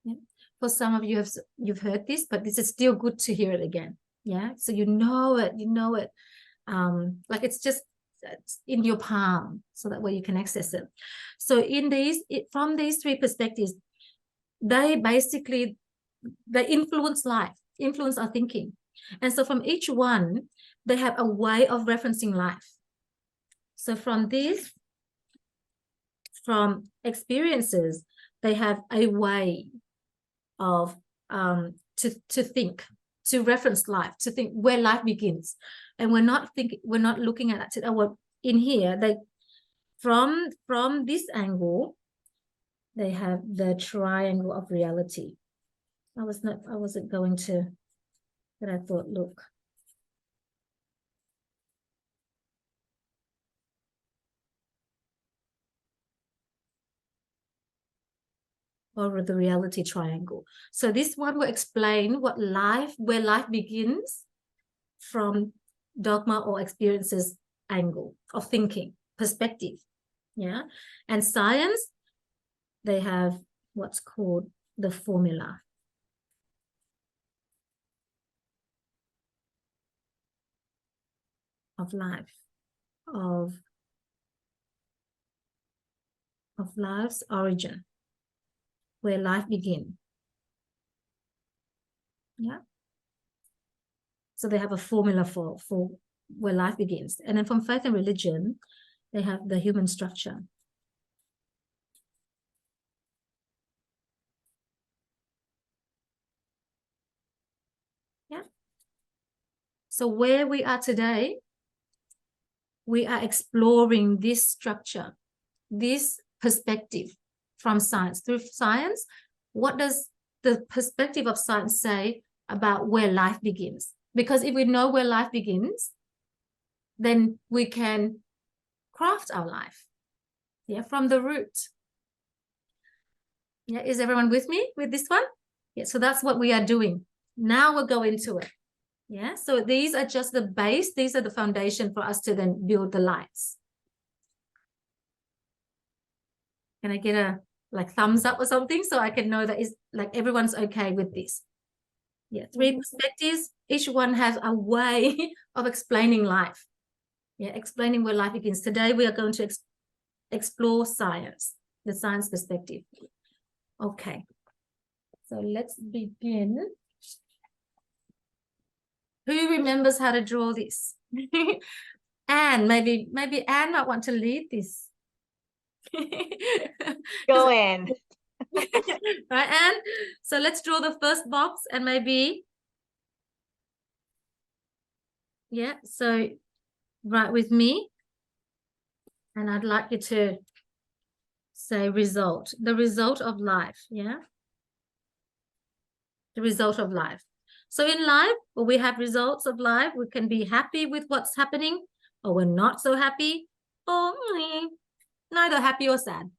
Yeah. For some of you, you've heard this, but this is still good to hear it again. Yeah. So you know it. Like it's just in your palm, so that way you can access it. So from these three perspectives, they influence life, influence our thinking. And so from each one, they have a way of referencing life. So from experiences, they have a way of to think, to reference life, to think where life begins. And we're not looking at that. Oh, in here, from this angle, they have the triangle of reality. I wasn't going to, but I thought, look. Or the reality triangle. So this one will explain where life begins from dogma or experiences angle of thinking, perspective. Yeah. And science, they have what's called the formula. Of life, of life's origin, where life begins. Yeah. So they have a formula for where life begins. And then from faith and religion, they have the human structure. Yeah. So where we are today, we are exploring this structure, this perspective from science. Through science, what does the perspective of science say about where life begins? Because if we know where life begins, then we can craft our life, yeah, from the root. Yeah, is everyone with me with this one? Yeah, so that's what we are doing. Now we'll go into it. Yeah, so these are just the base. These are the foundation for us to then build the lights. Can I get a thumbs up or something so I can know that is like everyone's okay with this? Yeah, three perspectives. Each one has a way of explaining life. Yeah, explaining where life begins. Today we are going to explore science, the science perspective. Okay, so let's begin. Who remembers how to draw this? Anne, maybe Anne might want to lead this. Go in. Right, Anne? So let's draw the first box and maybe, yeah, so write with me. And I'd like you to say result, the result of life, yeah? The result of life. So in life, when we have results of life, we can be happy with what's happening, or we're not so happy, or neither happy or sad.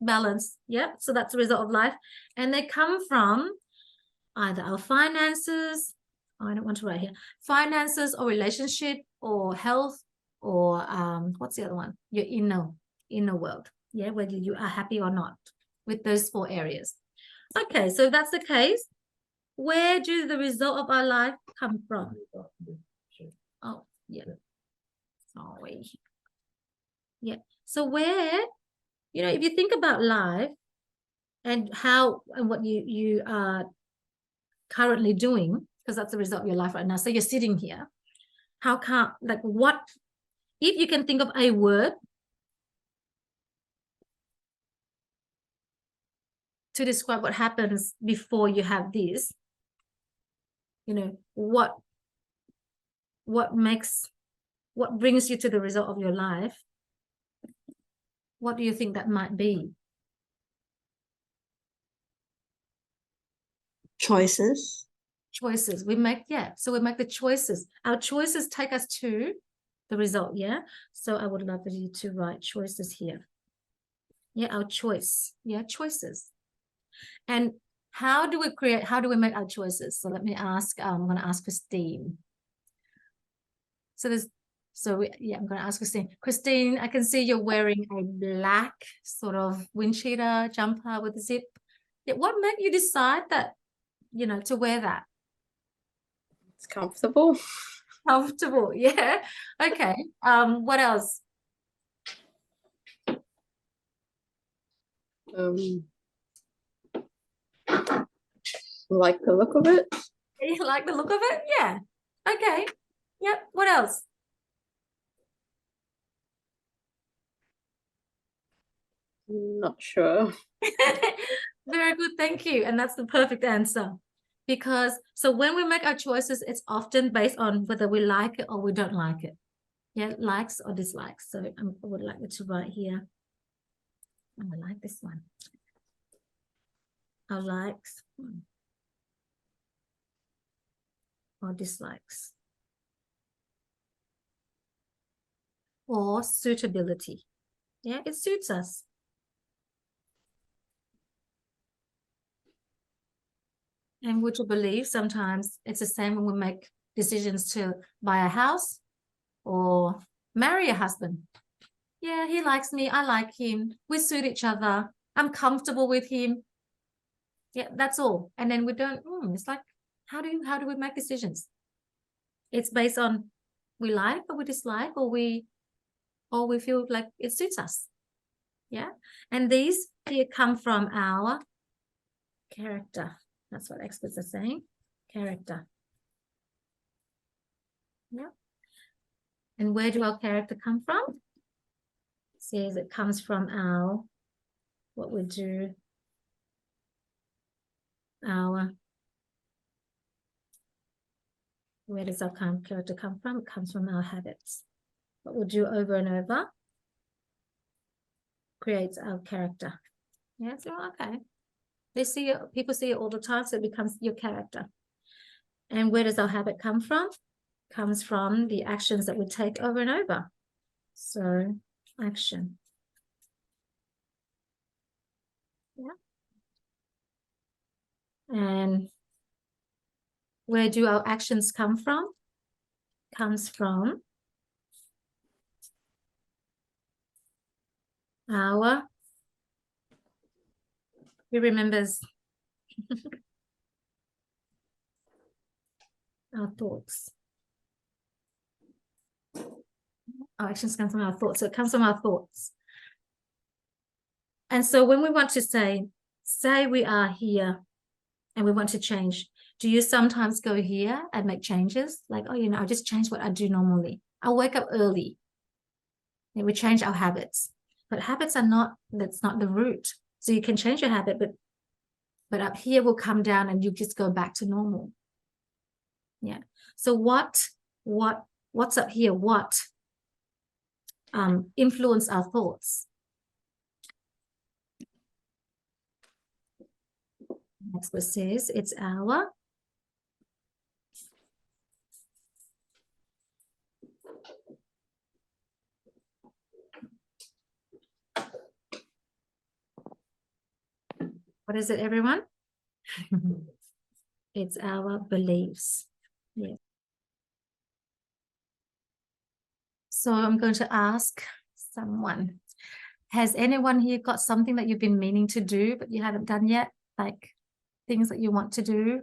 Balance, yeah? So that's the result of life. And they come from either our finances, I don't want to write here, finances or relationship or health or what's the other one? Your inner world, yeah, whether you are happy or not with those 4 areas. Okay, so that's the case. Where do the result of our life come from? Oh, yeah. Sorry. Yeah. So where, if you think about life and how and what you are currently doing, because that's the result of your life right now. So you're sitting here. What, if you can think of a word to describe what happens before you have this, what brings you to the result of your life, what do you think that might be? Choices. We make the choices. Our choices take us to the result, yeah? So I would love for you to write choices here. Yeah, our choice. Yeah, choices. And how do we make our choices? So let me ask, I'm going to ask Christine. I'm going to ask Christine. Christine, I can see you're wearing a black sort of wind cheater jumper with a zip. Yeah, what made you decide that, to wear that? It's comfortable. Comfortable, yeah. Okay. What else? Like the look of it. You like the look of it? Yeah. Okay. Yep. What else? Not sure. Very good, thank you. And that's the perfect answer. Because so when we make our choices, it's often based on whether we like it or we don't like it. Yeah, likes or dislikes. So I would like you to write here. I like this one. Our likes or dislikes. Or suitability. Yeah, it suits us. And would you believe sometimes it's the same when we make decisions to buy a house or marry a husband. Yeah, he likes me. I like him. We suit each other. I'm comfortable with him. Yeah, that's all. And then we don't, it's like, how do we make decisions? It's based on we like or we dislike or we feel like it suits us. Yeah. And these here come from our character. That's what experts are saying. Character. Yeah. And where do our character come from? It says it comes from what we do, where does our character come from? It comes from our habits. What we do over and over creates our character. Yeah, so okay. People see it all the time, so it becomes your character. And where does our habit come from? It comes from the actions that we take over and over. So action. Yeah. And where do our actions come from? Comes from who remembers our thoughts. Our actions come from our thoughts. So it comes from our thoughts. And so when we want to say we are here and we want to change, do you sometimes go here and make changes? Like, I'll just change what I do normally. I'll wake up early. And we change our habits. But habits that's not the root. So you can change your habit, but up here will come down and you just go back to normal. Yeah. So what's up here? What influence our thoughts? Next one says it's our what is it, everyone? It's our beliefs. Yeah. So I'm going to ask someone, has anyone here got something that you've been meaning to do, but you haven't done yet? Like things that you want to do,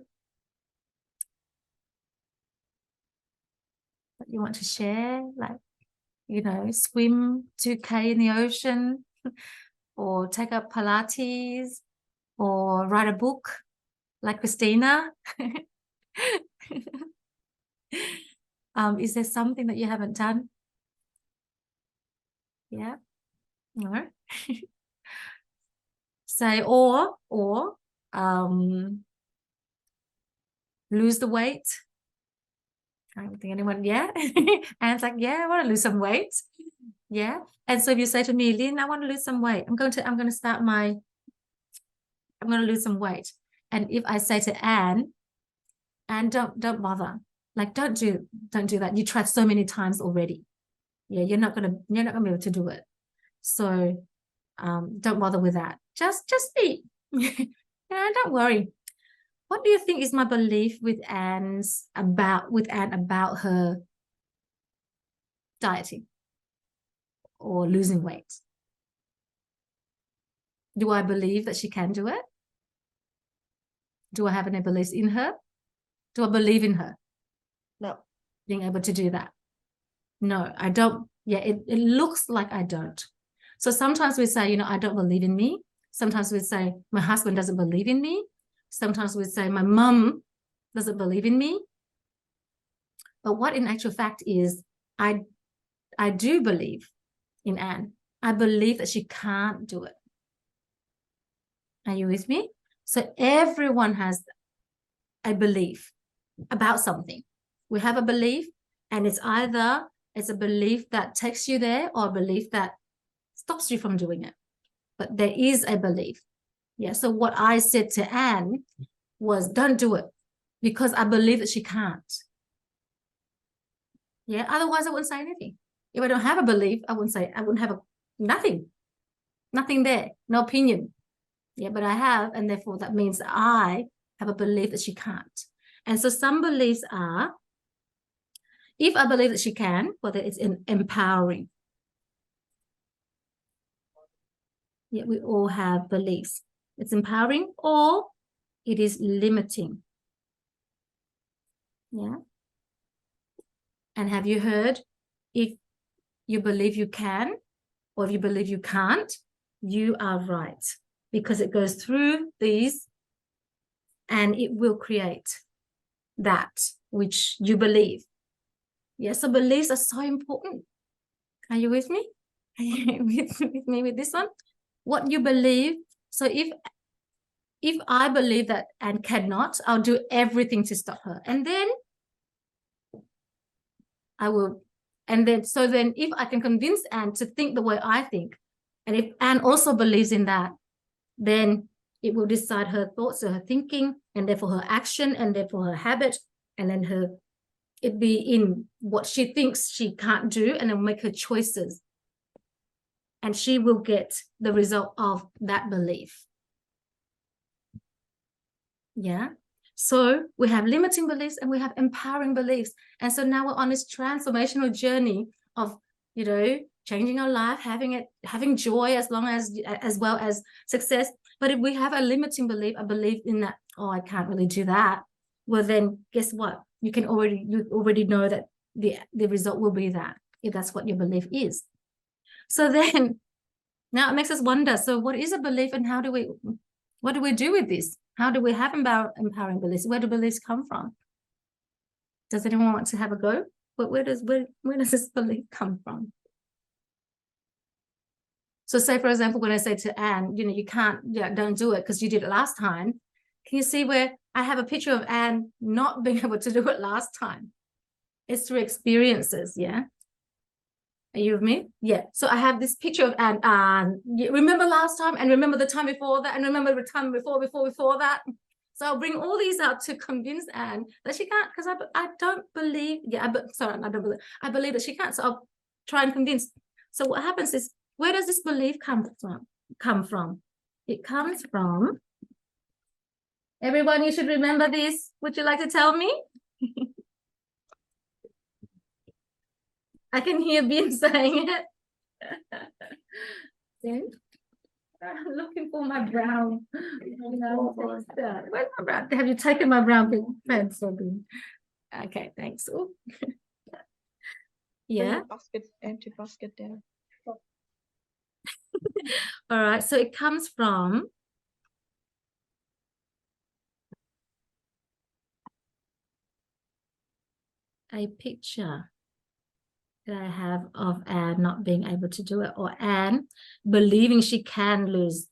that you want to share, like, swim 2K in the ocean or take up Pilates or write a book like Christina. Is there something that you haven't done? Yeah. No. Say or lose the weight. I don't think anyone, yeah. And it's like, yeah, I want to lose some weight. Yeah. And so if you say to me, Lynn, I want to lose some weight, I'm going to lose some weight. And if I say to Anne, don't bother. Like, don't do that. You tried so many times already. Yeah, you're not gonna be able to do it. So don't bother with that. Just eat. Don't worry. What do you think is my belief with Anne about her dieting or losing weight? Do I believe that she can do it? Do I have any beliefs in her? Do I believe in her? No. Being able to do that? No, I don't. Yeah, it looks like I don't. So sometimes we say, I don't believe in me. Sometimes we say, my husband doesn't believe in me. Sometimes we say, my mum doesn't believe in me. But what in actual fact is, I do believe in Anne. I believe that she can't do it. Are you with me? So everyone has a belief about something. We have a belief, and it's either it's a belief that takes you there or a belief that stops you from doing it. But there is a belief. Yeah. So what I said to Anne was, don't do it, because I believe that she can't. Yeah. Otherwise, I wouldn't say anything. If I don't have a belief, I wouldn't have nothing there, no opinion. Yeah, but I have, and therefore that means that I have a belief that she can't. And so some beliefs are, if I believe that she can, whether it's empowering. Yeah, we all have beliefs. It's empowering or it is limiting. Yeah. And have you heard, if you believe you can or if you believe you can't, you are right, because it goes through these and it will create that which you believe. Yeah, so beliefs are so important. Are you with me? Are you with me with this one? What you believe. So if I believe that Anne cannot, I'll do everything to stop her. And then I will, and then if I can convince Anne to think the way I think, and if Anne also believes in that, then it will decide her thoughts or her thinking, and therefore her action, and therefore her habit, and then it be in what she thinks she can't do, and then make her choices. And she will get the result of that belief. Yeah. So we have limiting beliefs and we have empowering beliefs. And so now we're on this transformational journey of, changing our life, having joy as well as success. But if we have a limiting belief, a belief in that, oh, I can't really do that, well, then guess what? You already know that the result will be that, if that's what your belief is. So then now it makes us wonder, so what is a belief, and what do we do with this? How do we have empowering beliefs? Where do beliefs come from? Does anyone want to have a go? But where does this belief come from? So say, for example, when I say to Anne, you can't, don't do it because you did it last time. Can you see where I have a picture of Anne not being able to do it last time? It's through experiences, yeah? Are you with me? Yeah. So I have this picture of Anne. Remember last time, and remember the time before that, and remember the time before that. So I'll bring all these out to convince Anne that she can't, because I don't believe. Yeah, I don't believe. I believe that she can't. So I'll try and convince. So what happens is, where does this belief come from? It comes from. Everyone, you should remember this. Would you like to tell me? I can hear Bin saying it. I'm looking for my brown. Where's my brown? Have you taken my brown pencil, Bin? Okay, thanks. Yeah. Empty basket there. All right. So it comes from a picture that I have of Anne not being able to do it, or Anne believing she can lose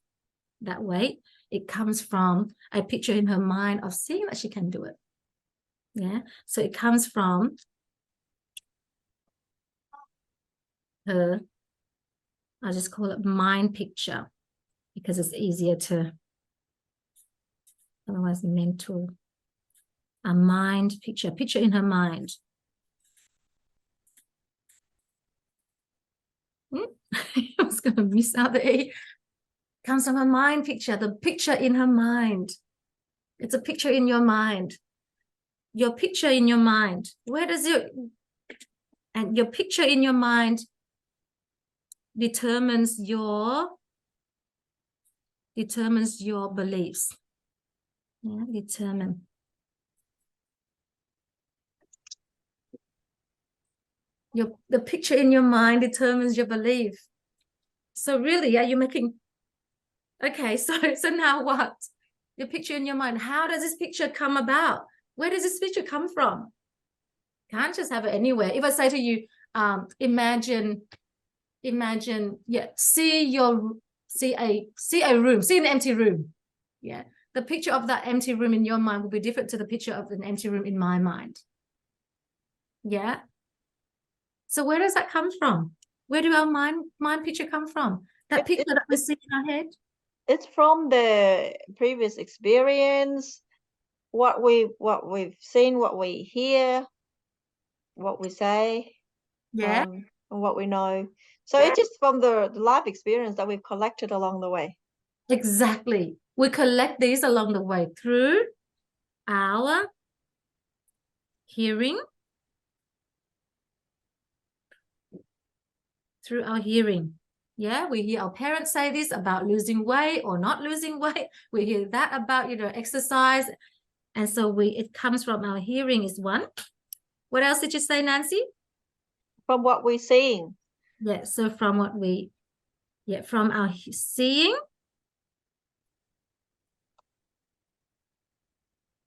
that weight. It comes from a picture in her mind of seeing that she can do it. Yeah. So it comes from her, I just call it mind picture, because it's easier to, otherwise mental, a mind picture in her mind. I was going to miss out the A. Comes from her mind picture, the picture in her mind. It's a picture in your mind. Your picture in your mind. Where does and your picture in your mind determines your beliefs. Yeah, determine. The picture in your mind determines your belief. So really, are you making, okay, so now what? Your picture in your mind, how does this picture come about? Where does this picture come from? Can't just have it anywhere. If I say to you, imagine, yeah, see a room, see an empty room. Yeah. The picture of that empty room in your mind will be different to the picture of an empty room in my mind. Yeah. So where does that come from? Where do our mind picture come from? That picture that we see in our head? It's from the previous experience, what we've seen, what we hear, what we say, Yeah. and what we know. So Yeah. it's just from the life experience that we've collected along the way. Exactly. We collect these along the way through our hearing, Yeah, we hear our parents say this about losing weight or not losing weight. We hear that about, exercise. And so it comes from our hearing is one. What else did you say, Nancy? From what we're seeing. Yeah, so from from our seeing.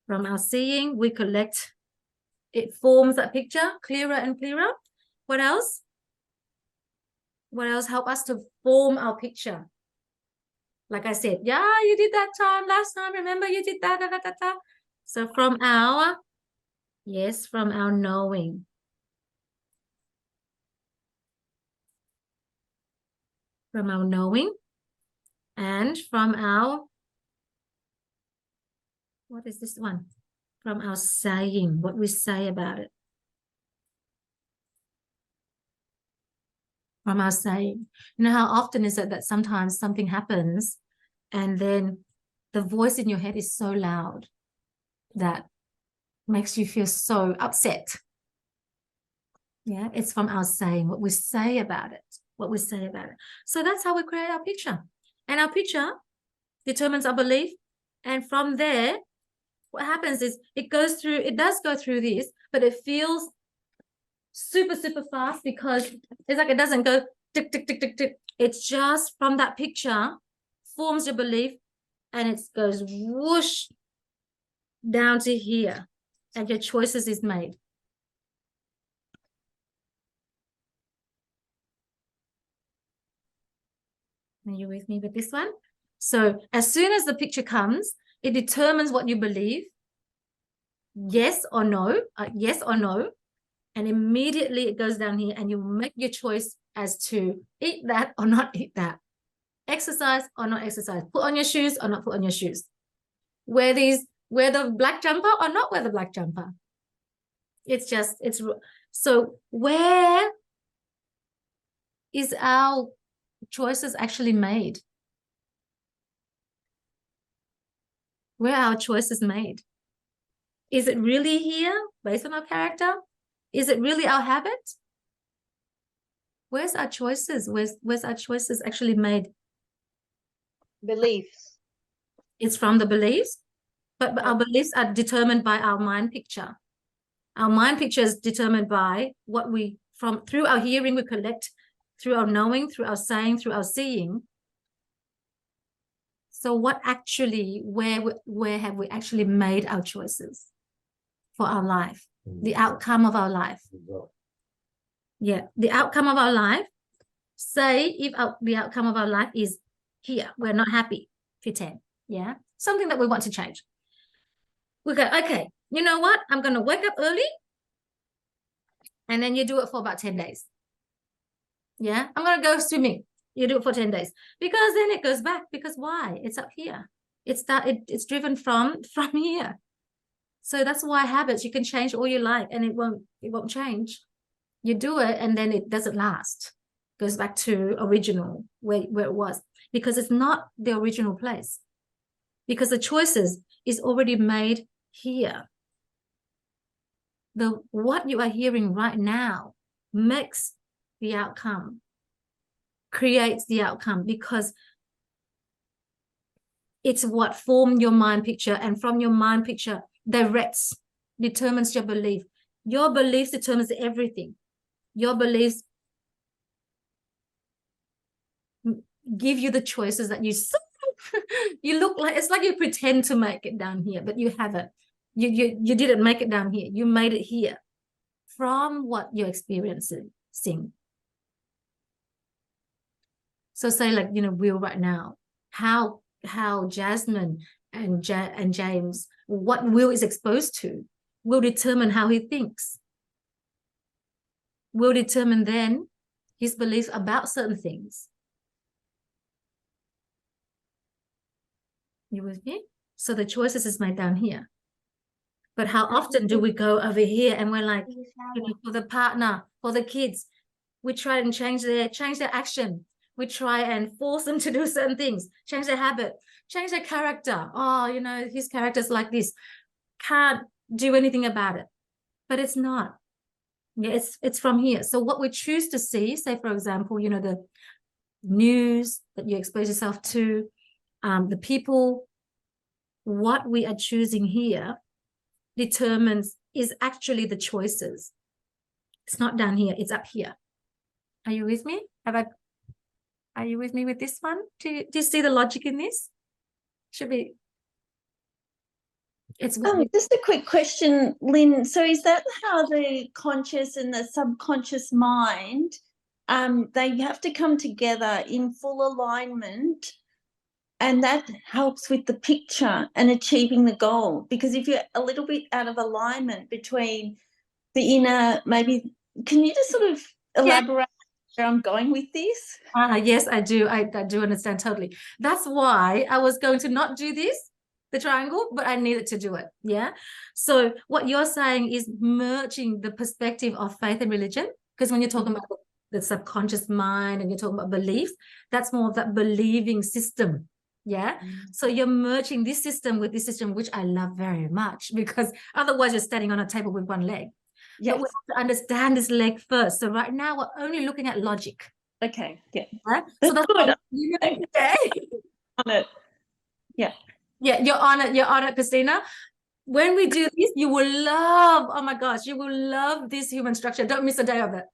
From our seeing, we collect, it forms a picture clearer and clearer. What else? What else help us to form our picture? Like I said, yeah, you did that time last time. Remember you did that, So from our knowing. From our knowing and from our, what is this one? From our saying, what we say about it. From our saying. You know how often is it that sometimes something happens and then the voice in your head is so loud that makes you feel so upset. Yeah, it's from our saying, what we say about it, So that's how we create our picture. And our picture determines our belief. And from there, what happens is it does go through this, but it feels super, super fast because it's like it doesn't go tick, tick, tick, tick, tick. It's just from that picture, forms your belief, and it goes whoosh down to here, and your choices is made. Are you with me with this one? So as soon as the picture comes, it determines what you believe, yes or no, and immediately it goes down here and you make your choice as to eat that or not eat that, exercise or not exercise, put on your shoes or not put on your shoes, wear the black jumper or not wear the black jumper. So where is our choices actually made? Where are our choices made? Is it really here based on our character? Is it really our habit? Where's our choices? Where's our choices actually made? Beliefs. It's from the beliefs, but our beliefs are determined by our mind picture. Our mind picture is determined by what through our hearing, we collect, through our knowing, through our saying, through our seeing. So where have we actually made our choices for our life? The outcome of our life. Yeah, the outcome of our life. Say if the outcome of our life is here, we're not happy, 10, yeah, something that we want to change. We go, okay, you know what? I'm going to wake up early, and then you do it for about 10 days. Yeah, I'm going to go swimming. You do it for 10 days because then it goes back. Because why? It's up here. It's driven from here. So that's why habits, you can change all you like and it won't change. You do it and then it doesn't last. Goes back to original where it was, because it's not the original place, because the choices is already made here. What you are hearing right now makes the outcome, creates the outcome, because It's what formed your mind picture, and from your mind picture determines your belief. Your beliefs determines everything. Your beliefs give you the choices that you look like, it's like you pretend to make it down here, but you haven't. You didn't make it down here. You made it here from what you're experiencing. So say, like, you know, Will right now, how Jasmine and James, what Will is exposed to will determine how he thinks, will determine then his beliefs about certain things. You with me? So the choices is made down here. But how often do we go over here and we're like, you know, for the partner, for the kids, we try and change their action. We try and force them to do certain things, change their habit, change their character. Oh, you know, his character's like this. Can't do anything about it. But it's not. Yeah, it's from here. So what we choose to see, say, for example, you know, the news that you expose yourself to, the people, what we are choosing here determines is actually the choices. It's not down here, it's up here. Are you with me? Are you with me with this one? Do you see the logic in this? Should be. It's just a quick question, Lynn. So is that how the conscious and the subconscious mind, they have to come together in full alignment, and that helps with the picture and achieving the goal? Because if you're a little bit out of alignment between the inner, maybe, can you just sort of elaborate where I'm going with this? Yes, I do. I do understand totally. That's why I was going to not do this, the triangle, but I needed to do it. Yeah. So what you're saying is merging the perspective of faith and religion, because when you're talking about the subconscious mind and you're talking about beliefs, that's more of that believing system. Yeah. So you're merging this system with this system, which I love very much, because otherwise you're standing on a table with one leg. Yes. But we have to understand this leg first. So right now we're only looking at logic. Okay. Yeah. Right? So that's good. Okay. On it. Yeah. Yeah, you're on it, Christina. When we do this, you will love, oh my gosh, you will love this human structure. Don't miss a day of it.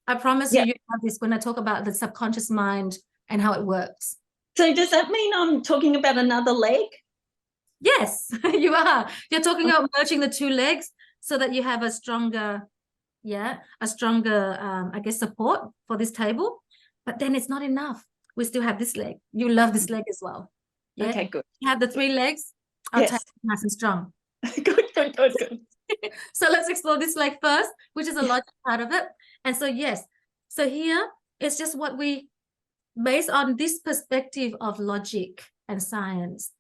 I promise you have this when I talk about the subconscious mind and how it works. So does that mean I'm talking about another leg? Yes, you are. You're talking about merging the two legs so that you have a stronger, I guess, support for this table. But then it's not enough. We still have this leg. You love this leg as well. Yeah? Okay, good. You have the 3 legs. Our table is nice and strong. Good. So let's explore this leg first, which is a logic part of it. And so, yes. So here, it's just what we, based on this perspective of logic and science,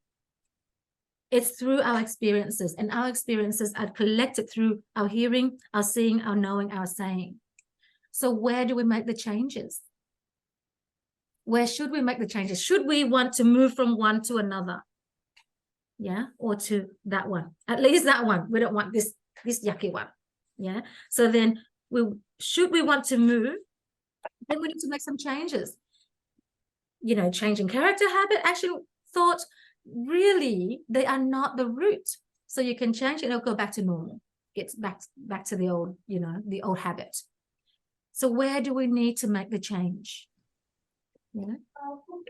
it's through our experiences, and our experiences are collected through our hearing, our seeing, our knowing, our saying. So where do we make the changes? Where should we make the changes? Should we want to move from one to another? Yeah, or to that one, at least that one. We don't want this yucky one. Yeah. So then should we want to move, then we need to make some changes. You know, changing character, habit, action, thought, really, they are not the root. So you can change it, it'll go back to normal. It's back to the old, you know, the old habit. So where do we need to make the change? Yeah.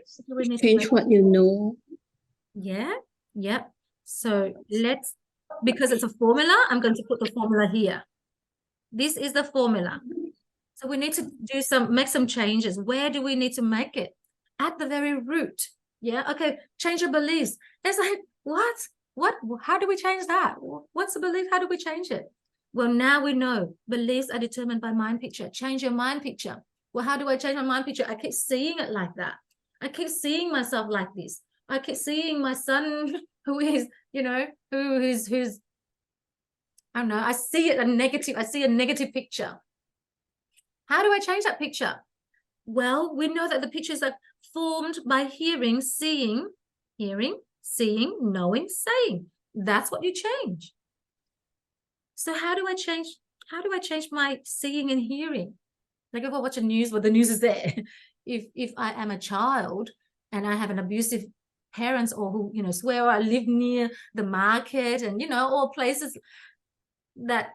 So change what you know. Yeah. Yep. So because it's a formula, I'm going to put the formula here. This is the formula. So we need to make some changes. Where do we need to make it? At the very root. Yeah. Okay. Change your beliefs. It's like, what? How do we change that? What's the belief? How do we change it? Well, now we know beliefs are determined by mind picture. Change your mind picture. Well, how do I change my mind picture? I keep seeing it like that. I keep seeing myself like this. I keep seeing my son who is, you know, who's I don't know, I see a negative picture. How do I change that picture? Well, we know that the pictures are formed by hearing, seeing, knowing, saying. That's what you change. So how do I change my seeing and hearing? Like if I watch the news, well, the news is there. If I am a child and I have an abusive parents or who, you know, swear I live near the market and, you know, all places that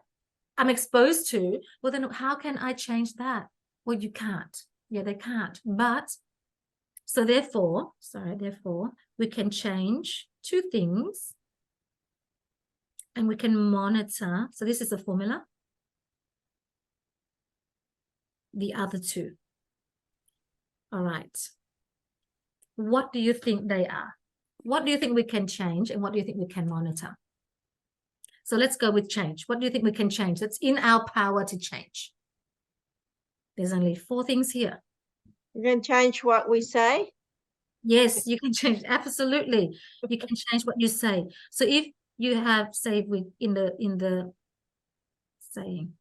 I'm exposed to, well, then how can I change that? Well, you can't. Yeah, they can't. But so therefore, we can change two things and we can monitor. So this is a formula. The other two. All right. What do you think they are? What do you think we can change and what do you think we can monitor? So let's go with change. What do you think we can change? That's in our power to change. There's only 4 things here. You can change what we say. Yes, you can change. Absolutely. You can change what you say. So if you have, say, in the saying,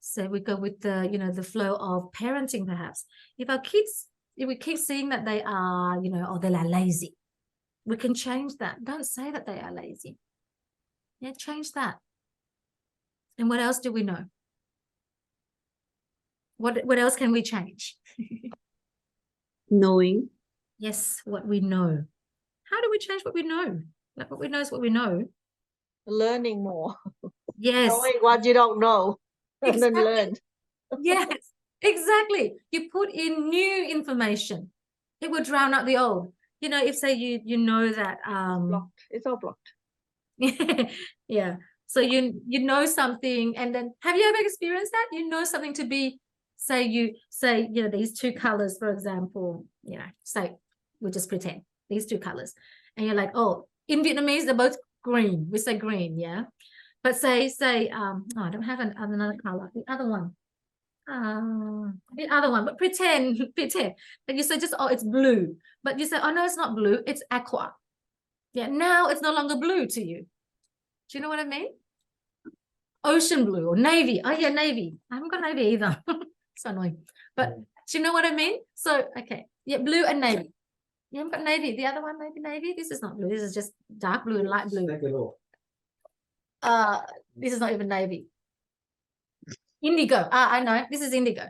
so we go with the, you know, the flow of parenting, perhaps. If we keep seeing that they are, you know, or they are lazy, we can change that. Don't say that they are lazy. Yeah, change that. And what else do we know? What else can we change? Knowing. Yes, what we know. How do we change what we know? Like what we know is what we know. Learning more. Yes. Knowing what you don't know. And then Exactly. learn. Yes, exactly. You put in new information. It will drown out the old. You know, if say you know that Blocked. It's all blocked. yeah. So you know something, and then have you ever experienced that? You know something to be, say you know, these 2 colors, for example, you know, say we just pretend these 2 colors, and you're like, oh, in Vietnamese they're both green. We say green, yeah. But say oh, I don't have another color. The other one. But pretend like you say just, oh, it's blue, but you say, oh no, it's not blue, it's aqua. Yeah, now it's no longer blue to you. Do you know what I mean? Ocean blue or navy. Oh yeah, navy. I haven't got navy either. So annoying. But do you know what I mean? So okay, yeah, blue and navy. You haven't got navy. The other one, maybe navy. This is not blue. This is just dark blue and light blue. This is not even navy. Indigo. I know. This is indigo.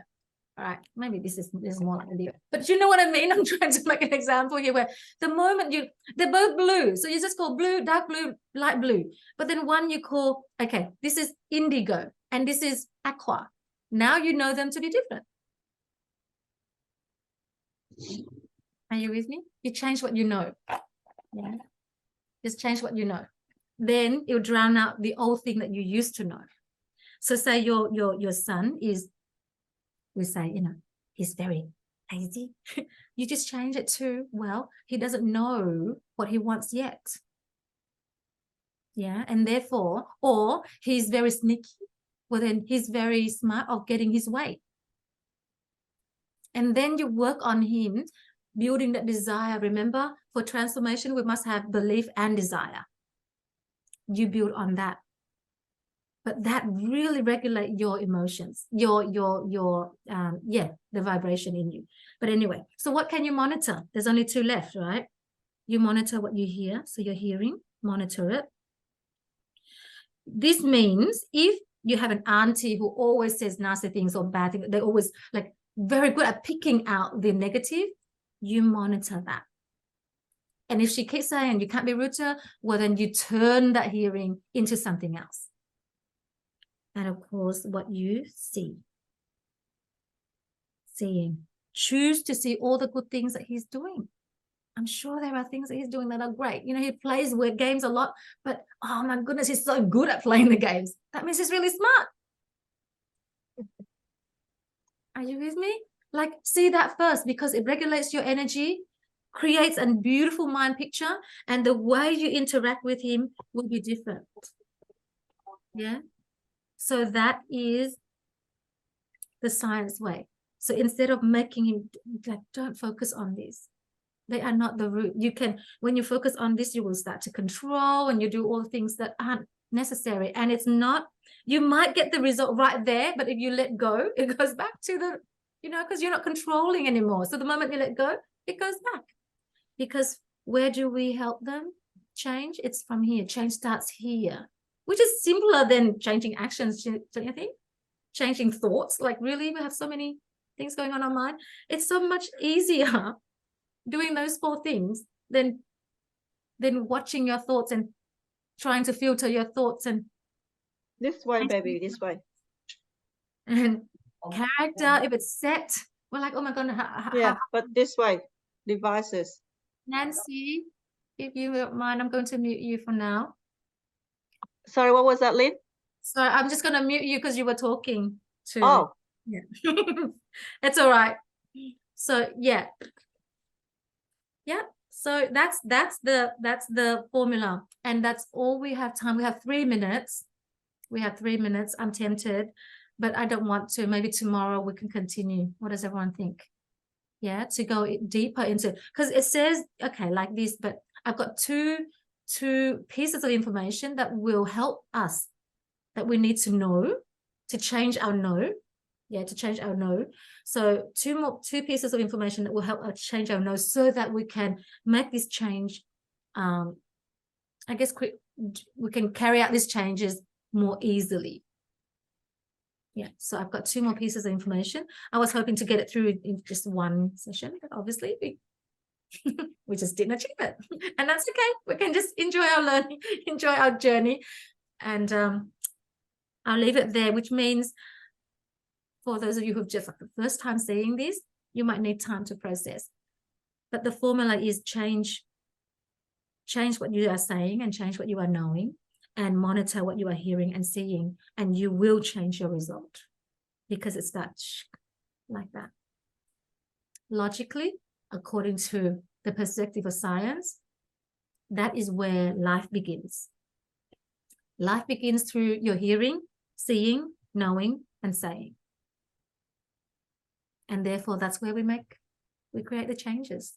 All right. Maybe this is more like indigo. But you know what I mean? I'm trying to make an example here where the moment they're both blue. So you just call blue, dark blue, light blue. But then one you call, okay, this is indigo and this is aqua. Now you know them to be different. Are you with me? You change what you know. Yeah. Just change what you know. Then it will drown out the old thing that you used to know. So say your son is, we say, you know, he's very lazy. You just change it to, well, he doesn't know what he wants yet. Yeah, and therefore, or he's very sneaky. Well, then he's very smart of getting his way. And then you work on him building that desire. Remember, for transformation, we must have belief and desire. You build on that. But that really regulate your emotions, the vibration in you. But anyway, so what can you monitor? There's only 2 left, right? You monitor what you hear. So you're hearing, monitor it. This means if you have an auntie who always says nasty things or bad things, they're always like very good at picking out the negative, you monitor that. And if she keeps saying you can't be rude to her, well, then you turn that hearing into something else. And of course, what you see. Seeing. Choose to see all the good things that he's doing. I'm sure there are things that he's doing that are great. You know, he plays games a lot, but oh my goodness, he's so good at playing the games. That means he's really smart. Are you with me? Like, see that first, because it regulates your energy, creates a beautiful mind picture, and the way you interact with him will be different. Yeah. So that is the science way. So instead of making him like, don't focus on this. They are not the root. You can, when you focus on this, you will start to control and you do all things that aren't necessary. And it's not, you might get the result right there, but if you let go, it goes back to the, you know, because you're not controlling anymore. So the moment you let go, it goes back. Because where do we help them change? It's from here. Change starts here, which is simpler than changing actions, don't you think? Changing thoughts. Like, really, we have so many things going on our mind. It's so much easier doing those 4 things than watching your thoughts and trying to filter your thoughts and This way, baby, this way. character. If it's set, we're like, oh my god, Yeah, but this way. Devices. Nancy, if you don't mind, I'm going to mute you for now. Sorry, what was that, Lynn? So I'm just going to mute you because you were talking to. Oh, Yeah, it's all right. So yeah. So that's the formula, and that's all we have time. We have 3 minutes. I'm tempted, but I don't want to. Maybe tomorrow we can continue. What does everyone think? Yeah, to go deeper into, because it says okay like this, but I've got two pieces of information that will help us, that we need to know to change our no. Yeah, to change our no. So two pieces of information that will help us change our no, so that we can make this change. I guess we can carry out these changes more easily. Yeah, so I've got 2 more pieces of information. I was hoping to get it through in just one session, but obviously we just didn't achieve it. And that's okay. We can just enjoy our learning, enjoy our journey. And I'll leave it there, which means for those of you who've just the first time seeing this, you might need time to process. But the formula is change what you are saying and change what you are knowing, and monitor what you are hearing and seeing, and you will change your result, because it's that like that. Logically, according to the perspective of science, that is where life begins. Life begins through your hearing, seeing, knowing, and saying. And therefore, that's where we create the changes.